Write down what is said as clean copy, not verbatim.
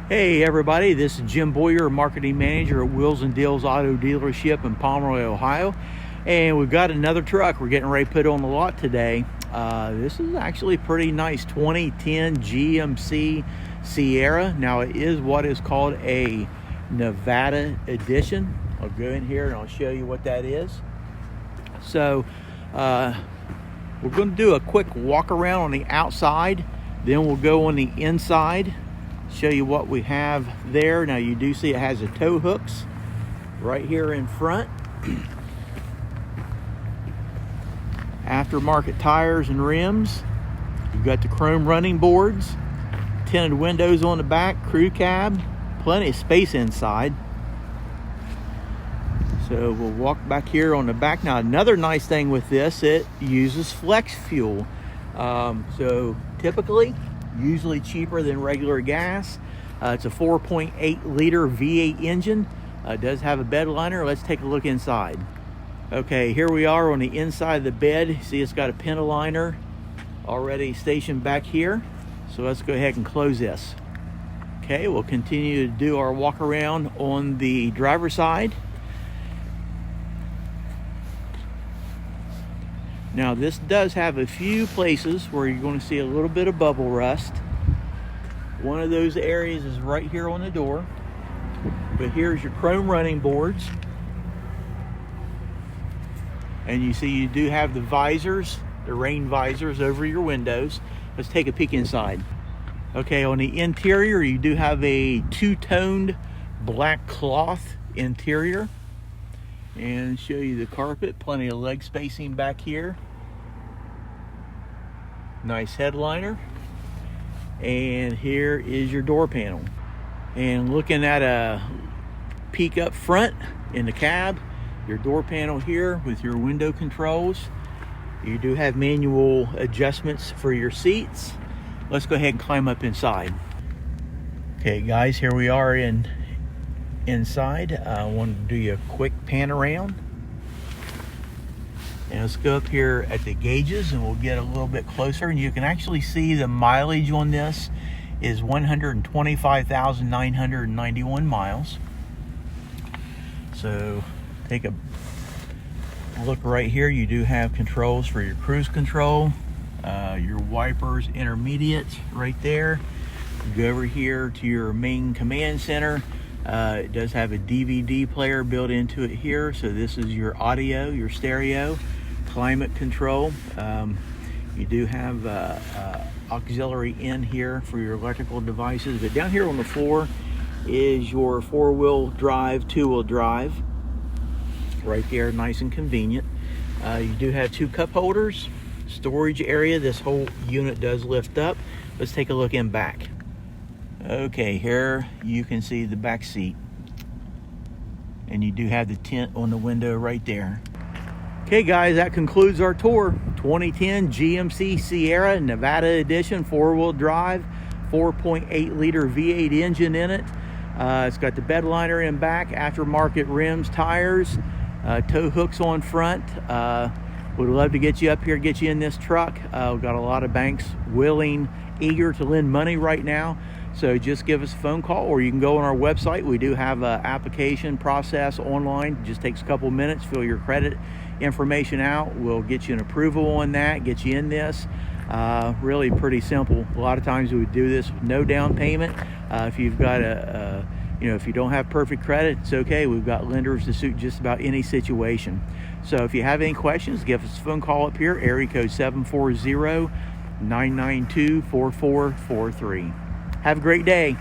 Hey everybody, this is Jim Boyer, Marketing Manager at Wheels and Deals Auto Dealership in Pomeroy, Ohio. And we've got another truck we're getting ready to put on the lot today. This is actually pretty nice 2010 GMC Sierra. Now it is what is called a Nevada edition. I'll go in here and I'll show you what that is. So we're going to do a quick walk around on the outside, then we'll go on the inside, show you what we have there. Now you do see it has the tow hooks right here in front. Aftermarket tires and rims. You've got the chrome running boards, tinted windows on the back, crew cab, plenty of space inside. So we'll walk back here on the back. Now another nice thing with this, it uses flex fuel. So typically, usually cheaper than regular gas. It's a 4.8 liter V8 engine. It does have a bed liner. Let's take a look inside. Okay, here we are on the inside of the bed. See, it's got a pinta liner already stationed back here. So let's go ahead and close this. Okay, we'll continue to do our walk around on the driver's side. Now this does have a few places where you're going to see a little bit of bubble rust. One of those areas is right here on the door. But here's your chrome running boards. And you see you do have the visors, the rain visors over your windows. Let's take a peek inside. Okay, on the interior you do have a two-toned black cloth interior. And show you the carpet, plenty of leg spacing back here. Nice headliner. And here is your door panel. And looking at a peek up front in the cab, your door panel here with your window controls. You do have manual adjustments for your seats. Let's go ahead and climb up inside. Okay guys, here we are inside. I want to do you a quick pan around. And let's go up here at the gauges and we'll get a little bit closer, and you can actually see the mileage on this is 125,991 miles. So take a look right here. You do have controls for your cruise control, your wipers intermediate right there. Go over here to your main command center. It does have a DVD player built into it here. So this is your audio, your stereo, climate control. You do have auxiliary in here for your electrical devices. But down here on the floor is your four-wheel drive, two-wheel drive. Right there, nice and convenient. You do have two cup holders, storage area. This whole unit does lift up. Let's take a look in back. Okay, here you can see the back seat, and you do have the tint on the window right there. Okay guys, that concludes our tour. 2010 GMC Sierra Nevada edition, four-wheel drive, 4.8 liter V8 engine in it. It's got the bed liner in back, aftermarket rims, tires, tow hooks on front. Would love to get you up here, get you in this truck. We've got a lot of banks willing, eager to lend money right now. So just give us a phone call, or you can go on our website. We do have an application process online. It just takes a couple minutes, fill your credit information out. We'll get you an approval on that, get you in this. Really pretty simple. A lot of times we would do this with no down payment. If you've got if you don't have perfect credit, it's okay. We've got lenders to suit just about any situation. So if you have any questions, give us a phone call up here, area code 740-992-4443. Have a great day.